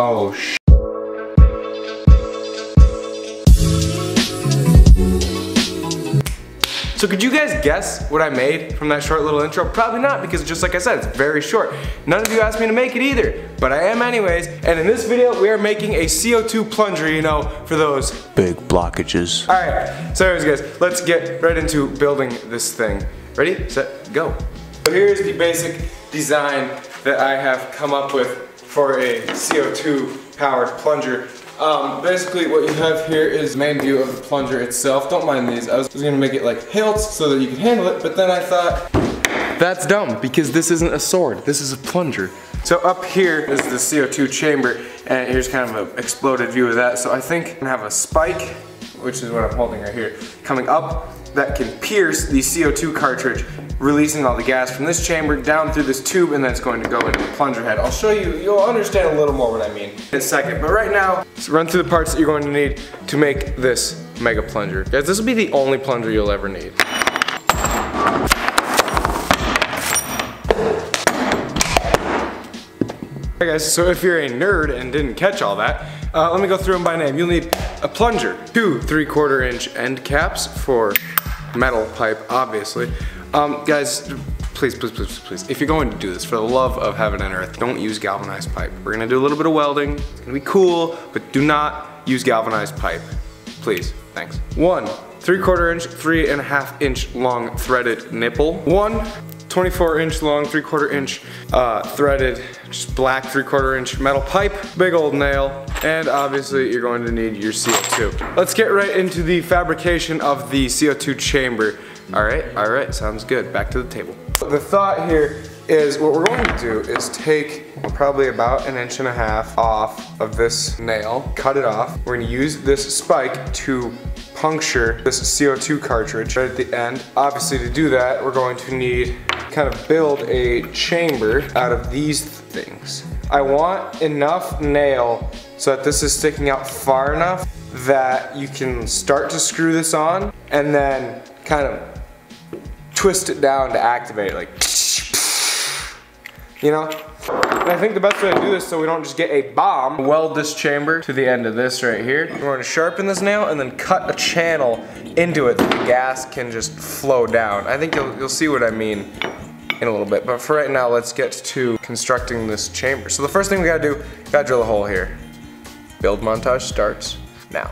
Oh, sh. So could you guys guess what I made from that short little intro? Probably not, because just like I said, it's very short. None of you asked me to make it either, but I am anyways. And in this video, we are making a CO2 plunger, you know, for those big blockages. All right, so anyways guys, let's get right into building this thing. Ready, set, go. So here's the basic design that I have come up with for a CO2 powered plunger. Basically what you have here is the main view of the plunger itself. Don't mind these. I was gonna make it like hilts so that you can handle it, but then I thought, that's dumb because this isn't a sword, this is a plunger. So up here is the CO2 chamber, and here's kind of an exploded view of that. So I think I'm gonna have a spike, which is what I'm holding right here, coming up that can pierce the CO2 cartridge, releasing all the gas from this chamber down through this tube, and then it's going to go into the plunger head. I'll show you, you'll understand a little more what I mean in a second. But right now, let's run through the parts that you're going to need to make this mega plunger. Guys, this will be the only plunger you'll ever need. Hey guys, so if you're a nerd and didn't catch all that, let me go through them by name. You'll need a plunger, 2 3/4 inch end caps for metal pipe, obviously. Guys, please, if you're going to do this, for the love of heaven and earth, don't use galvanized pipe. We're gonna do a little bit of welding, it's gonna be cool, but do not use galvanized pipe. Please, thanks. 1 3/4 inch, 3.5 inch long threaded nipple. 1 24 inch long, 3/4 inch threaded, just black 3/4 inch metal pipe, big old nail, and obviously you're going to need your CO2. Let's get right into the fabrication of the CO2 chamber. All right, sounds good. Back to the table. The thought here is what we're going to do is take probably about 1.5 inches off of this nail, cut it off. We're gonna use this spike to puncture this CO2 cartridge right at the end. Obviously to do that, we're going to need kind of build a chamber out of these things. I want enough nail so that this is sticking out far enough that you can start to screw this on and then kind of twist it down to activate it, like, you know? And I think the best way to do this so we don't just get a bomb, weld this chamber to the end of this right here. We're going to sharpen this nail and then cut a channel into it that the gas can just flow down. I think you'll see what I mean in a little bit, but for right now, let's get to constructing this chamber. So the first thing we gotta do, gotta drill a hole here. Build montage starts now.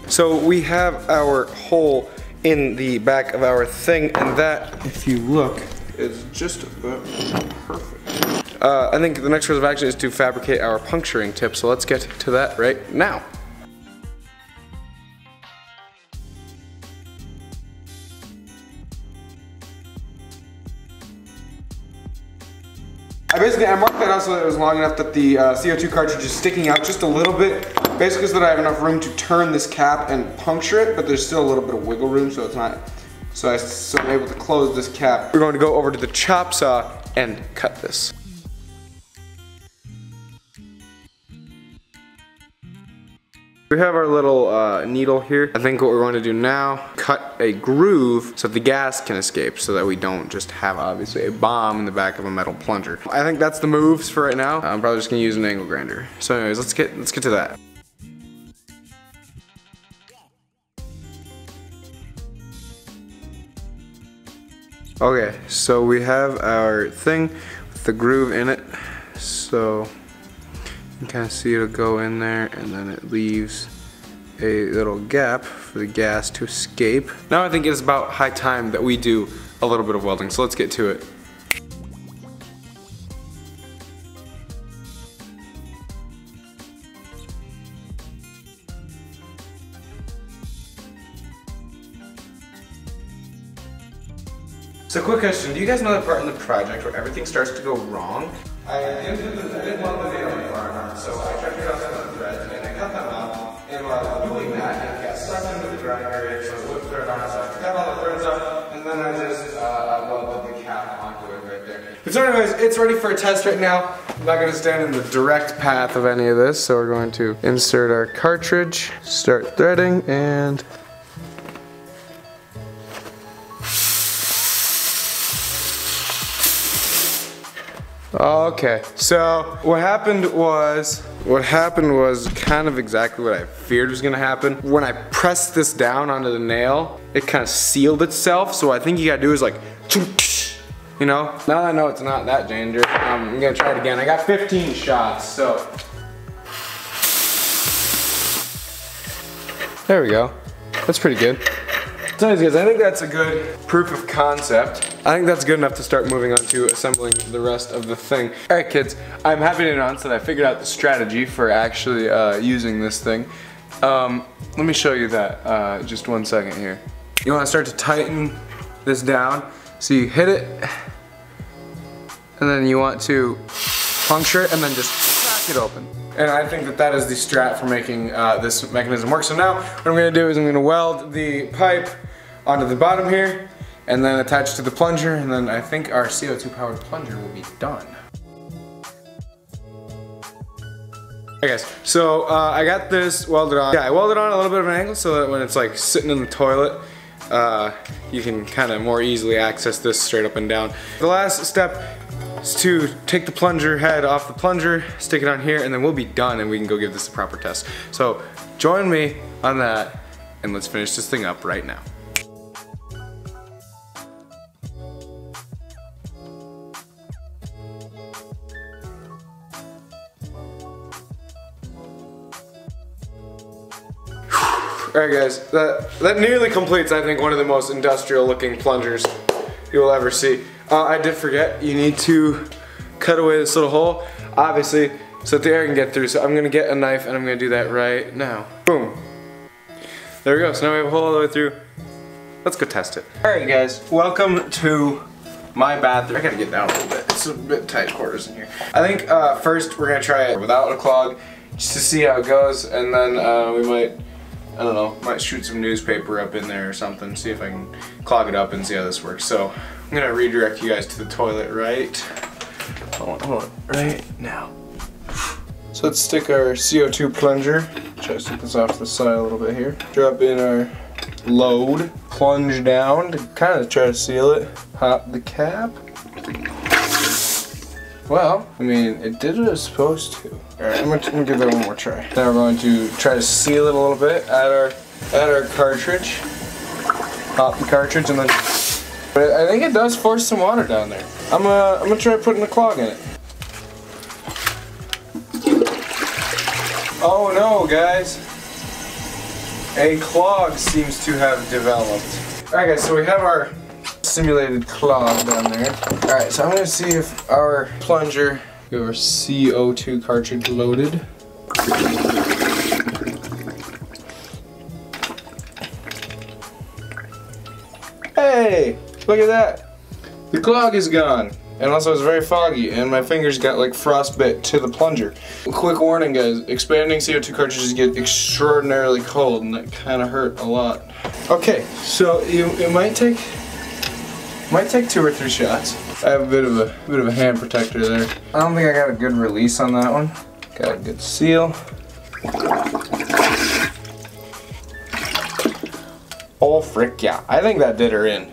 So we have our hole in the back of our thing, and that, if you look, is just about perfect. I think the next course of action is to fabricate our puncturing tip, so let's get to that right now. I marked that out so that it was long enough that the CO2 cartridge is sticking out just a little bit, basically so that I have enough room to turn this cap and puncture it, but there's still a little bit of wiggle room, so it's not, so I'm able to close this cap. We're going to go over to the chop saw and cut this. We have our little needle here. I think what we're going to do now, cut a groove so that the gas can escape, so that we don't just have obviously a bomb in the back of a metal plunger. I think that's the moves for right now. I'm probably just gonna use an angle grinder. So anyways, let's get to that. Okay, so we have our thing with the groove in it. So you can kind of see it'll go in there, and then it leaves a little gap for the gas to escape. Now I think it's about high time that we do a little bit of welding, so let's get to it. So quick question, do you guys know that part in the project where everything starts to go wrong? I didn't want the nail far enough, so I tried to cut some of the threads and I cut them out. And while I was doing that, it got stuck into the grinder, so it whipped thread on, so I cut all the threads up, and and then I just welded the cap onto it right there. But so anyways, it's ready for a test right now. I'm not going to stand in the direct path of any of this, so we're going to insert our cartridge, start threading, and okay, so what happened was kind of exactly what I feared was gonna happen. When I pressed this down onto the nail, it kind of sealed itself, so what I think you gotta do is like, you know? Now that I know it's not that dangerous, I'm gonna try it again. I got 15 shots, so. There we go. That's pretty good. So anyways, guys, I think that's a good proof of concept. I think that's good enough to start moving on to assembling the rest of the thing. Alright kids, I'm happy to announce that I figured out the strategy for actually using this thing. Let me show you that, just one second here. You want to start to tighten this down, so you hit it, and then you want to puncture it, and then just crack it open. And I think that that is the strat for making this mechanism work. So now, what I'm going to do is I'm going to weld the pipe onto the bottom here, and then attach to the plunger, and then I think our CO2 powered plunger will be done. Okay guys, so I got this welded on. Yeah, I welded on a little bit of an angle so that when it's like sitting in the toilet, you can kind of more easily access this straight up and down. The last step is to take the plunger head off the plunger, stick it on here, and then we'll be done and we can go give this a proper test. So join me on that, and let's finish this thing up right now. Alright guys, that nearly completes, I think, one of the most industrial looking plungers you will ever see. I did forget, you need to cut away this little hole, obviously, so that the air can get through. So I'm going to get a knife and I'm going to do that right now. Boom. There we go, so now we have a hole all the way through. Let's go test it. Alright guys, welcome to my bathroom. I gotta get down a little bit, it's a bit tight quarters in here. I think first we're going to try it without a clog, just to see how it goes, and then we might, I don't know, might shoot some newspaper up in there or something, see if I can clog it up and see how this works. So I'm gonna redirect you guys to the toilet right now. So let's stick our CO2 plunger, try to stick this off to the side a little bit here. Drop in our load, plunge down to kind of try to seal it. Pop the cap. Well, I mean, it did what it was supposed to. Alright, I'm gonna give that one more try. Now we're going to try to seal it a little bit, add our cartridge. Pop the cartridge and then, but I think it does force some water down there. I'm gonna try putting a clog in it. Oh no, guys. A clog seems to have developed. Alright guys, so we have our simulated clog down there. Alright, so I'm going to see if our plunger, we have our CO2 cartridge loaded. Hey! Look at that! The clog is gone. And also it's very foggy and my fingers got like frostbite to the plunger. Quick warning guys, expanding CO2 cartridges get extraordinarily cold and that kind of hurt a lot. Okay, so it might take 2 or 3 shots. I have a bit of a hand protector there. I don't think I got a good release on that one. Got a good seal. Oh frick yeah, I think that did her in.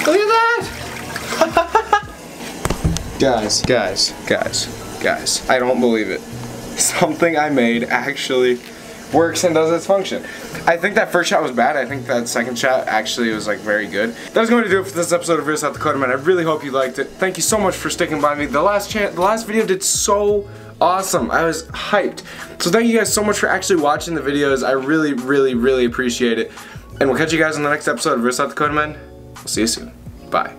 Look at that! Guys, I don't believe it. Something I made actually works and does its function. I think that first shot was bad. I think that second shot actually was like very good. That was going to do it for this episode of South Dakota Man. I really hope you liked it. Thank you so much for sticking by me. The last video did so awesome. I was hyped. So thank you guys so much for actually watching the videos. I really appreciate it. And we'll catch you guys in the next episode of South Dakota Man. We'll see you soon. Bye.